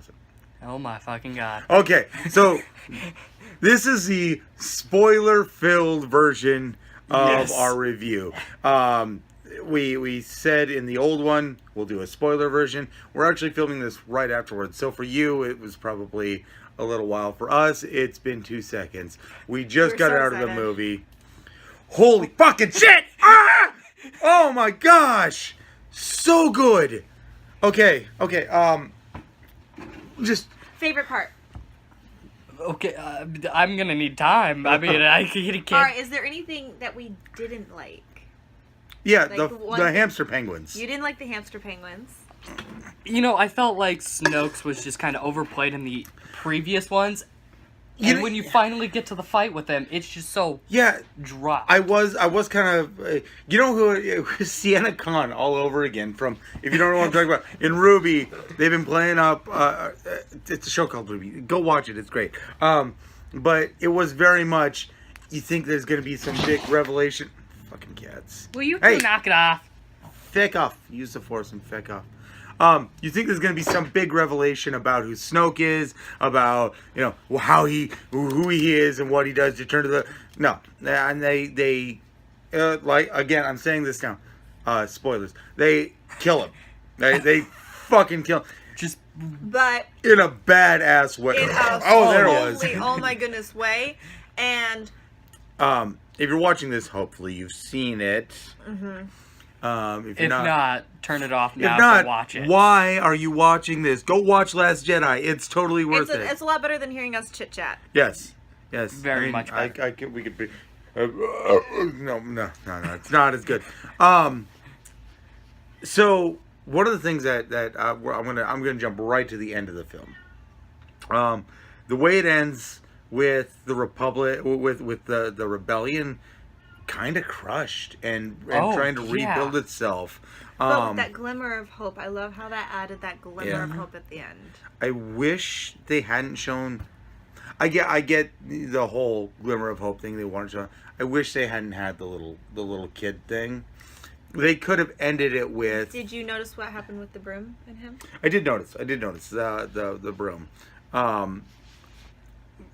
was it? Oh my fucking god. Okay, so this is the spoiler-filled version of our review. We said in the old one, we'll do a spoiler version. We're actually filming this right afterwards. So for you, it was probably a little while. For us, it's been 2 seconds. We just got out of the movie. Holy fucking shit! Ah! Oh my gosh! So good! Okay. Just... Favorite part? Okay, I'm gonna need time. I mean, I can't... Alright, is there anything that we didn't like? Yeah, Like the hamster penguins. You didn't like the hamster penguins? You know, I felt like Snoke's was just kind of overplayed in the previous ones. And when you finally get to the fight with them, it's just so dry. I was kind of, you know who, it was Sienna Khan all over again from, if you don't know what I'm talking about, in Ruby, they've been playing up, it's a show called Ruby, go watch it, it's great. But it was very much, you think there's going to be some big revelation, fucking cats. Will you two knock it off? Feck off, use the force and feck off. You think there's going to be some big revelation about who Snoke is, about, you know, who he is and what he does to turn to the... No. And they like, again, I'm saying this now, spoilers. They kill him. They fucking kill him. But... in a badass way. In a there it was. Oh my goodness way. And... if you're watching this, hopefully you've seen it. Mm-hmm. If not, turn it off now. If not, to watch it. Why are you watching this? Go watch Last Jedi. It's totally worth it. It's a lot better than hearing us chit chat. Yes. Very much better. We could be. No. It's not as good. So one of the things that I'm gonna jump right to the end of the film. The way it ends with the Republic, with the rebellion, kind of crushed and trying to rebuild itself. But with that glimmer of hope, I love how that added that glimmer of hope at the end. I wish they hadn't shown. I get the whole glimmer of hope thing they wanted to show. I wish they hadn't had the little kid thing. They could have ended it with. Did you notice what happened with the broom and him? I did notice the broom.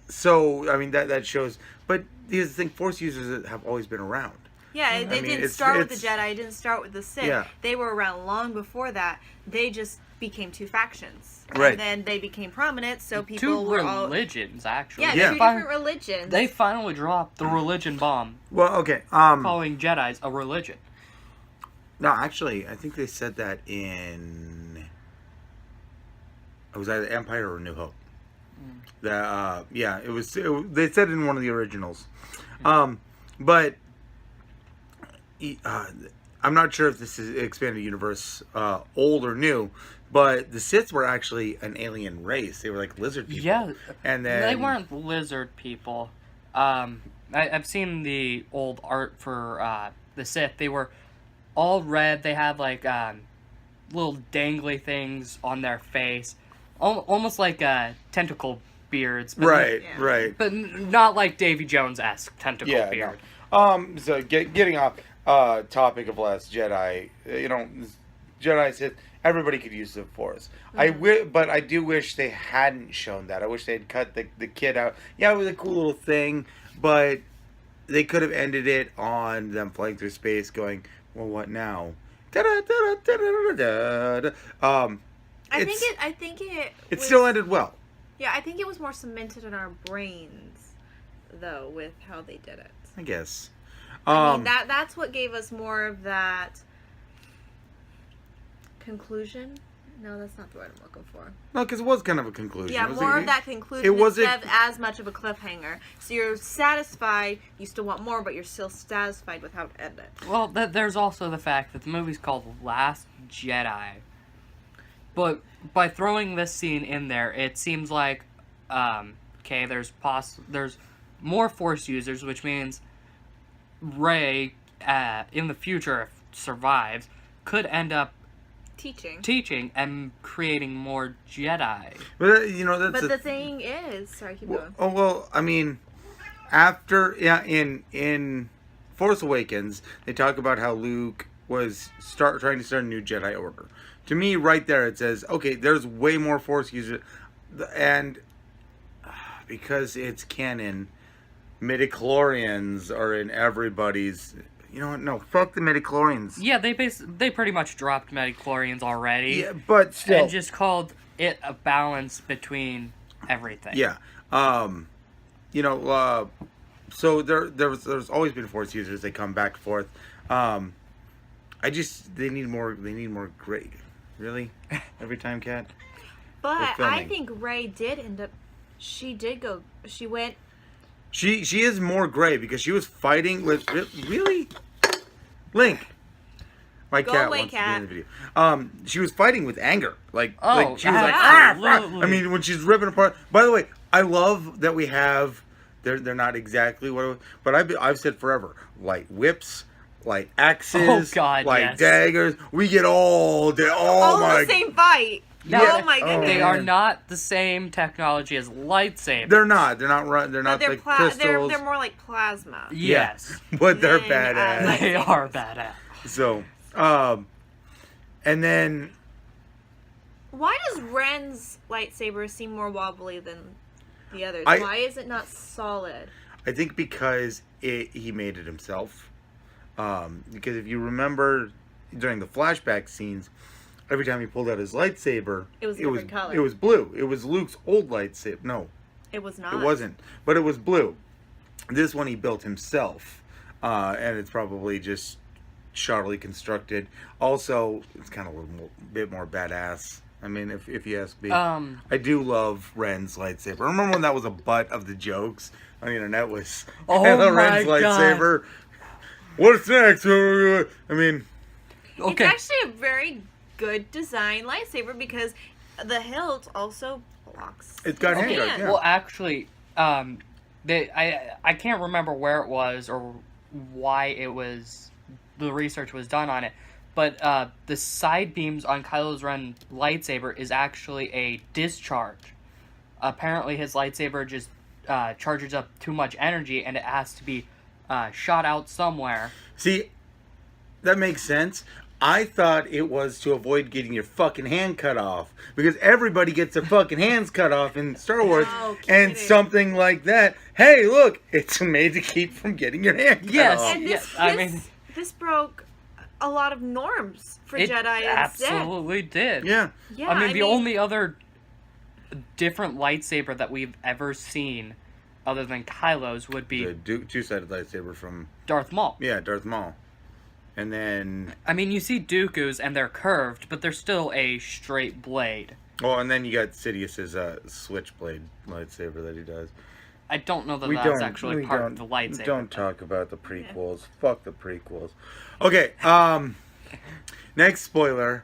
So I mean that shows, but here's the thing: Force users have always been around. Yeah, they didn't start with the Jedi. Didn't start with the Sith. Yeah. They were around long before that. They just became two factions, and then they became prominent. So people were religions, actually. Yeah, two different religions. They finally dropped the religion bomb. Well, okay. Calling Jedi's a religion. No, actually, I think they said that in. It was either Empire or New Hope. That it was. They said it in one of the originals, but I'm not sure if this is expanded universe, old or new. But the Sith were actually an alien race. They were like lizard people. Yeah, and then they weren't lizard people. I've seen the old art for the Sith. They were all red. They had like little dangly things on their face, almost like tentacle beards. But right. But not like Davy Jones-esque tentacle beard. No. So getting off topic of Last Jedi, Jedi Sith, everybody could use the Force. Mm-hmm. But I do wish they hadn't shown that. I wish they'd cut the kid out. Yeah, it was a cool little thing, but they could have ended it on them flying through space going, well, what now? I think it still ended well. Yeah, I think it was more cemented in our brains, though, with how they did it. I guess. I mean, that's what gave us more of that conclusion. No, that's not the word I'm looking for. No, because it was kind of a conclusion. Yeah, more of that conclusion instead of as much of a cliffhanger. So you're satisfied, you still want more, but you're still satisfied with how it ended. Well, there's also the fact that the movie's called Last Jedi. But by throwing this scene in there, it seems like, there's more Force users, which means Rey, in the future, if survives, could end up teaching and creating more Jedi. But But the thing is, sorry, keep going. Oh well, I mean, after in Force Awakens, they talk about how Luke was trying to start a new Jedi Order. to me, right there, it says, okay, there's way more Force users, and because it's canon, midichlorians are in everybody's. You know what? No, fuck the midichlorians. Yeah, they pretty much dropped midichlorians already. Yeah, but still, and just called it a balance between everything. Yeah, you know, so there's always been Force users. They come back and forth. They need more gray. Really, every time, Kat. But I think Rey did end up. She went. She is more gray because she was fighting with really Link. My Go cat away, wants cat. to be in the video. She was fighting with anger, like she was like, absolutely. I mean, when she's ripping apart. By the way, I love that we have. They're not exactly what, but I've said forever, like whips, like axes, daggers. We get all the same fight. No, oh my goodness! They are not the same technology as lightsabers. They're not. They're not like crystals. They're more like plasma. Yes, but they're badass. They are badass. So, and then, why does Ren's lightsaber seem more wobbly than the others? Why is it not solid? I think because he made it himself. Because if you remember during the flashback scenes, every time he pulled out his lightsaber, it was a different color. It was blue. It was Luke's old lightsaber. No, it was not. It wasn't. But it was blue. This one he built himself, and it's probably just shoddily constructed. Also, it's kind of a bit more badass. I mean, if you ask me, I do love Ren's lightsaber. Remember when that was a butt of the jokes on the internet? Was Ren's lightsaber? What's next? I mean, it's actually a very good design lightsaber because the hilt also blocks. It's got handguards. Yeah. Well, actually, I can't remember where it was or why the research was done on it, but the side beams on Kylo Ren's lightsaber is actually a discharge. Apparently, his lightsaber just charges up too much energy, and it has to be shot out somewhere. See, that makes sense. I thought it was to avoid getting your fucking hand cut off. Because everybody gets their fucking hands cut off in Star Wars. And something like that. Hey, look, it's made to keep from getting your hand cut off. And this broke a lot of norms for Jedi. It absolutely did. Yeah. I mean, the only other different lightsaber that we've ever seen other than Kylo's would be... The two-sided lightsaber from... Darth Maul. Yeah, Darth Maul. And then... I mean, you see Dooku's, and they're curved, but they're still a straight blade. Oh, and then you got Sidious's switchblade lightsaber that he does. I don't know that that's actually part of the lightsaber. Don't talk about the prequels. Yeah. Fuck the prequels. Okay, next spoiler.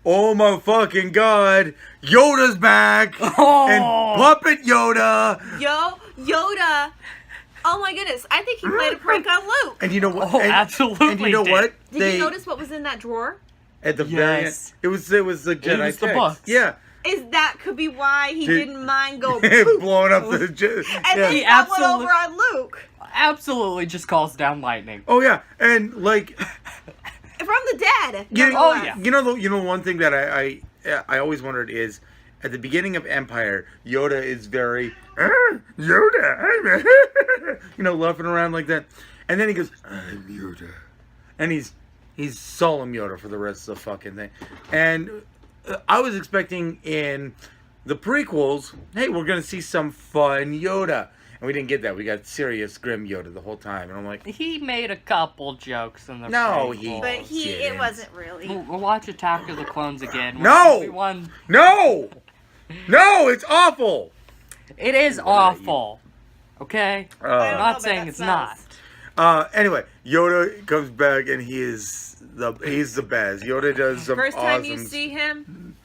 Oh my fucking god! Yoda's back! Oh! And Puppet Yoda! Yoda! Oh my goodness, I think he played a prank on Luke. And you know what? Oh, absolutely. And you know what? Did you notice what was in that drawer? At the very end. It was the Jedi It was the books. Yeah. That could be why he didn't mind going blowing up the... And then he got one over on Luke. Absolutely just calls down lightning. Oh yeah, and like... From the dead. Yeah. You know one thing that I always wondered is, at the beginning of Empire, Yoda is very... Yoda, I'm laughing around like that. And then he goes, I'm Yoda. And he's solemn Yoda for the rest of the fucking thing. And I was expecting in the prequels, hey, we're going to see some fun Yoda. And we didn't get that. We got serious, grim Yoda the whole time. And I'm like... He made a couple jokes in the prequels. But it wasn't really. We'll watch Attack of the Clones again. No! No, it's awful! It is awful. Okay? I'm not saying it's not. Anyway, Yoda comes back and he's the best. Yoda does some First time you see him,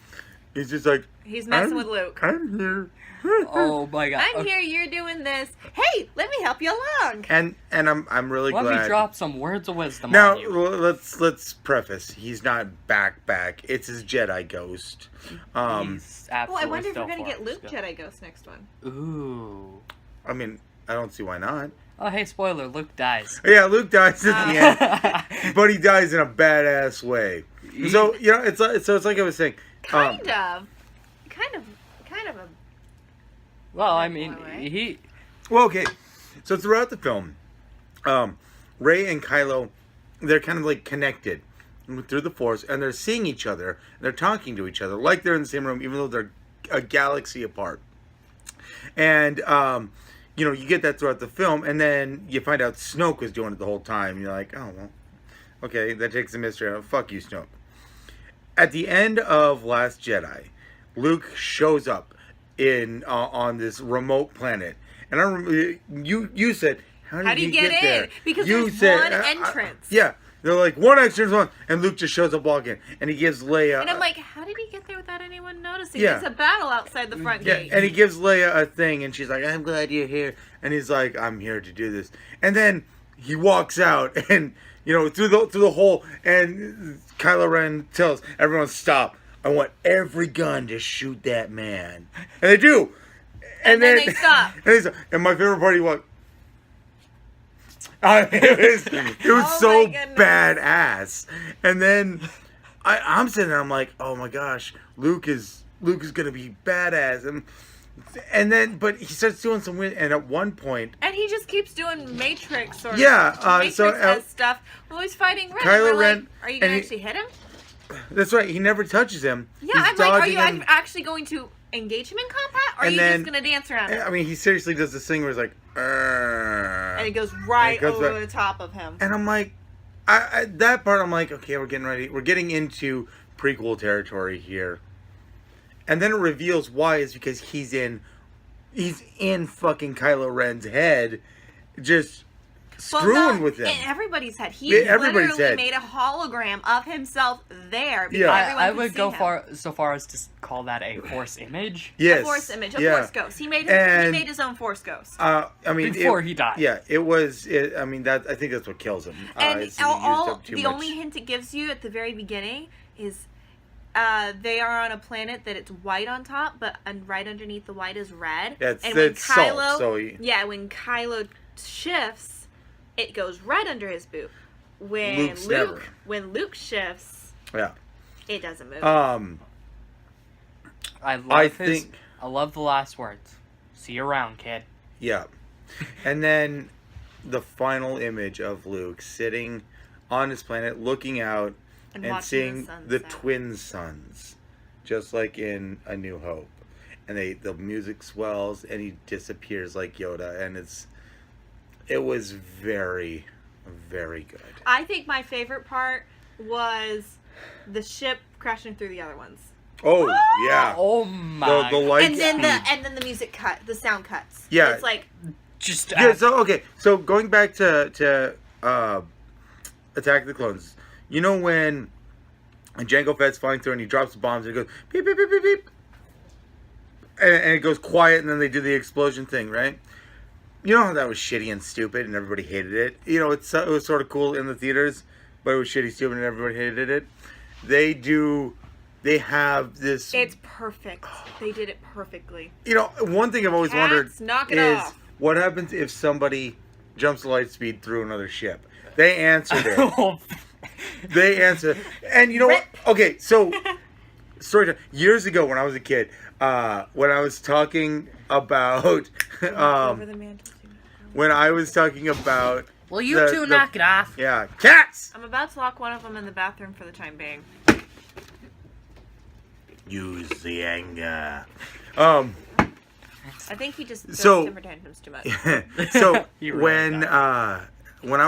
he's just like... He's messing with Luke. I'm here. Oh my god. I'm here, you're doing this. Hey, let me help you along. And I'm really glad. Let me drop some words of wisdom now, on you. let's preface. He's not back. It's his Jedi ghost. He's absolutely I wonder if we're going to get Luke Jedi Ghost next one. Ooh. I mean, I don't see why not. Oh, hey, spoiler, Luke dies. Yeah, Luke dies at the end. But he dies in a badass way. So it's like I was saying. Kind of a. Well, I mean, Right? Well, okay. So throughout the film, Rey and Kylo, they're kind of like connected through the Force, and they're seeing each other, and they're talking to each other, like they're in the same room, even though they're a galaxy apart. And you get that throughout the film, and then you find out Snoke was doing it the whole time. You're like, oh well, okay, that takes the mystery out. Fuck you, Snoke. At the end of Last Jedi, Luke shows up on this remote planet, and I remember you said, how did you get there? Because you there's one entrance. Yeah, they're like one entrance, and Luke just shows up walking, and he gives Leia. And I'm like, how did he get there without anyone noticing? Yeah. There's a battle outside the front gate. And he gives Leia a thing, and she's like, I'm glad you're here, and he's like, I'm here to do this, and then he walks out, and through the hole, and Kylo Ren tells everyone, stop. I want every gun to shoot that man. And they do. And then they stop. And my favorite part, what? It was so badass. And then I'm sitting there, I'm like, oh my gosh, Luke is gonna be badass. And then, but he starts doing some weird, and at one point, and he just keeps doing Matrix stuff. Well, he's fighting Ren. Kylo Ren, like, are you gonna actually hit him? That's right. He never touches him. Yeah, I'm like, are you actually going to engage him in combat, or are you just gonna dance around him? I mean, he seriously does this thing where he's like, and it goes right over the top of him. And I'm like, that part, I'm like, okay, we're getting ready. We're getting into prequel territory here. And then it reveals why is because he's in fucking Kylo Ren's head, just screwing with him. In everybody's head. He literally made a hologram of himself there. Yeah, I would go so far as to call that a Force image. Yes, a Force image, a Force ghost. He made his own Force ghost. I mean, before he died. Yeah, it was. I mean, I think that's what kills him. And the only hint it gives you at the very beginning is. They are on a planet that it's white on top, but right underneath the white is red. It's salt. So when Kylo shifts, it goes right under his boot. When Luke shifts, it doesn't move. I love the last words. See you around, kid. Yeah, and then the final image of Luke sitting on his planet, looking out. And seeing the twin suns, just like in A New Hope, and the music swells and he disappears like Yoda, and it was very, very good. I think my favorite part was the ship crashing through the other ones. Oh yeah! Oh my! The lights and then the music the sound cuts. Yeah, it's like just So going back to Attack of the Clones. You know when Jango Fett's flying through and he drops the bombs and it goes beep, beep, beep, beep, beep. And it goes quiet and then they do the explosion thing, right? You know how that was shitty and stupid and everybody hated it? It was sort of cool in the theaters, but it was shitty, stupid, and everybody hated it. They have this... It's perfect. They did it perfectly. One thing I've always wondered is off. What happens if somebody jumps light speed through another ship? They answered it. They answer, and you know what? Okay, so story time. Years ago, when I was a kid, when I was talking about, well, you two knock it off. Yeah, cats. I'm about to lock one of them in the bathroom for the time being. Use the anger. I think he just throws temper tantrums too much. So when I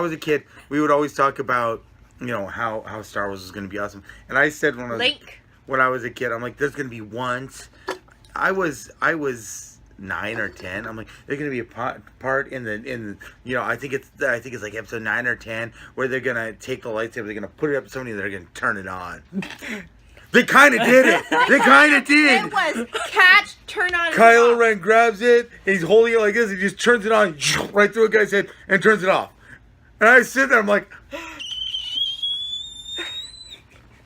was a kid, we would always talk about. How Star Wars was going to be awesome. And I said when I was a kid, I'm like, there's going to be once. I was 9 or 10. I'm like, there's going to be a part in I think it's like episode 9 or 10 where they're going to take the lightsaber, they're going to put it up to somebody, and they're going to turn it on. They kind of did it. They kind of did. It was catch, turn on. Kylo Ren grabs it, and he's holding it like this, he just turns it on right through a guy's head and turns it off. And I sit there, I'm like,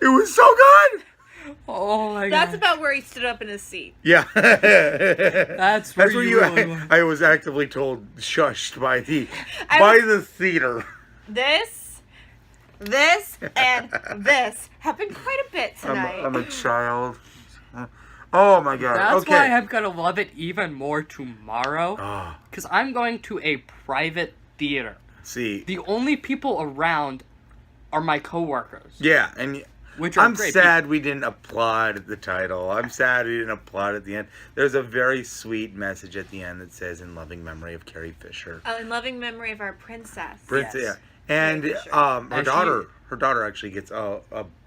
it was so good. Oh my god. That's about where he stood up in his seat. Yeah. That's where you I was actively told shushed by the theater. This this and this happened quite a bit tonight. I'm a child. Oh my god. That's okay. why I'm gonna love it even more tomorrow. Ah. Because I'm going to a private theater. See. The only people around are my coworkers. Yeah, and Which are I'm great sad we didn't applaud at the title. I'm sad we didn't applaud at the end. There's a very sweet message at the end that says, "In loving memory of Carrie Fisher." Oh, in loving memory of our princess. Princess, Yes. yeah. And Carrie Fisher. her daughter actually gets a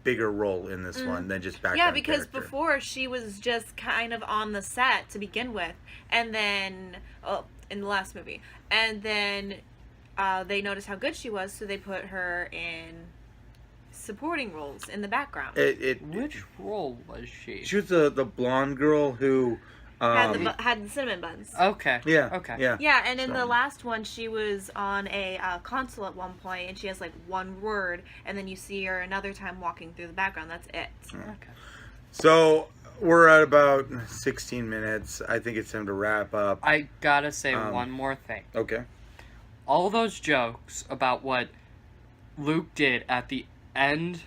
bigger role in this one than just background Yeah, because character. before she was just kind of on the set to begin with, and then in the last movie, and then they noticed how good she was, so they put her in supporting roles in the background. Which role was she? She was the blonde girl who Had the cinnamon buns. Okay. yeah, Okay. yeah. Yeah, and in So- the last one, she was on a console at one point, and she has like one word, and then you see her another time walking through the background. That's it. Okay. So we're at about 16 minutes. I think it's time to wrap up. I gotta say one more thing. Okay. All those jokes about what Luke did at the end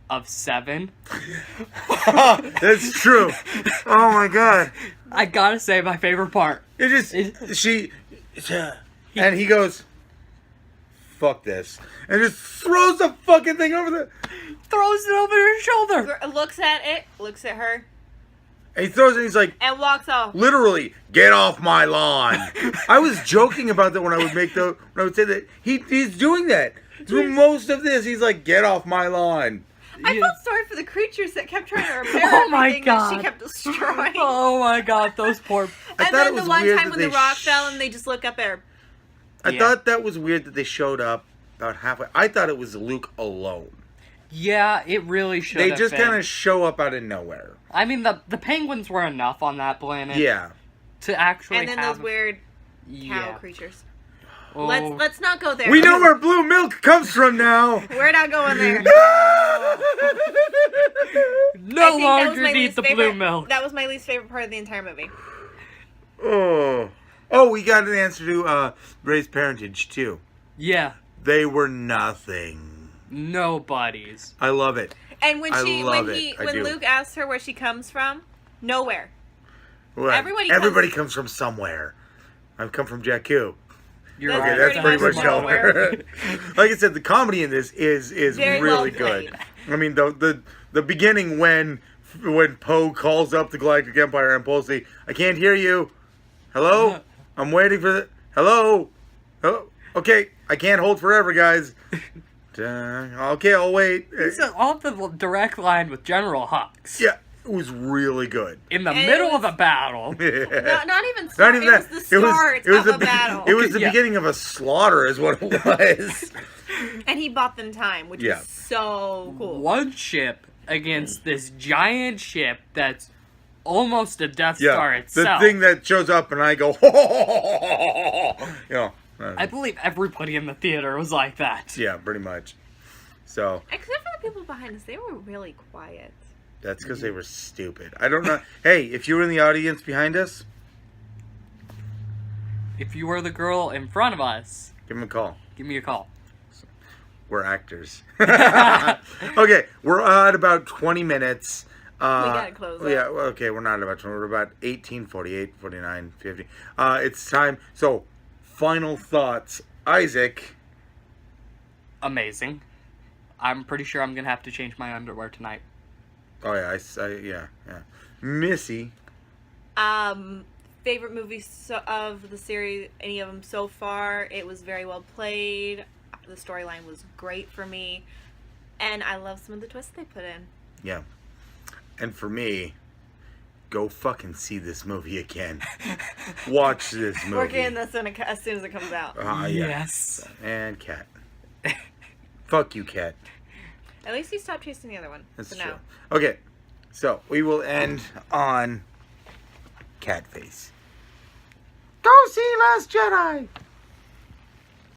of 7. That's true. Oh my god. I gotta say my favorite part. It just and he goes, "Fuck this," and just throws the fucking thing over the. Throws it over his shoulder. Looks at it, looks at her, And he throws it. And he's like, and walks off. literally, "Get off my lawn." I was joking about that when I would say that he's doing that through most of this. He's like, "Get off my lawn." I Yeah. felt sorry for the creatures that kept trying to repair Oh my everything that she God. kept destroying. Oh my god, those poor. I And thought it then the was one weird time that when the they rock fell and they just look up at her. I Yeah. thought that was weird that they showed up about halfway. I thought it was Luke alone. Yeah, it really should They have just been. kind of show up out of nowhere. I mean, the penguins were enough on that planet. Yeah. To actually And then have. those weird cow Yeah. creatures. Oh. Let's not go there. We know where blue milk comes from now. We're not going there. No I think that was longer my need least the favorite- blue milk. That was my least favorite part of the entire movie. Oh, we got an answer to Ray's parentage too. Yeah. They were nothing. Nobodies. I love it. And when I love when it. I do. Luke asked her where she comes from, nowhere. Well, Everybody comes from somewhere. I've come from Jakku. You're That's right. Okay, that's pretty pretty much much nowhere. nowhere. Like I said, the comedy in this is Very really well good. played. I mean, the beginning when Poe calls up the Galactic Empire and Poe's like, "I can't hear you. Hello, I'm waiting for the hello. Oh, okay, I can't hold forever, guys. Okay, I'll wait." It's off the direct line with General Hux. Yeah, it was really good. In the And it middle was- of a battle. Not even Not start. even It was that. the start of a battle. It was the yeah. beginning of a slaughter, is what it was. And he bought them time, which Yeah. was so cool. One ship against this giant ship that's almost a Death Star Yeah, itself. the thing that shows up, and I go, you know. I believe everybody in the theater was like that. Yeah, pretty much. So Except for the people behind us, they were really quiet. that's because they were stupid. I don't know. Hey, if you were in the audience behind us, If you were the girl in front of us, give them a call. give me a call. We're actors. Okay, we're at about 20 minutes. We gotta close up. Yeah, well, okay, we're not about 20. We're about 18, 48, 49, 50. It's time. So, final thoughts. Isaac. Amazing. I'm pretty sure I'm gonna have to change my underwear tonight. Oh, yeah, yeah. Missy. Favorite movie of the series, any of them so far. It was very well played. The storyline was great for me. And I love some of the twists they put in. Yeah. And for me, go fucking see this movie again. Watch this movie. We're getting this as soon as it comes out. Yeah. Yes. And Cat. Fuck you, Cat. At least he stopped chasing the other one. That's for true. now. Okay, so we will end on Cat Face. Go see Last Jedi!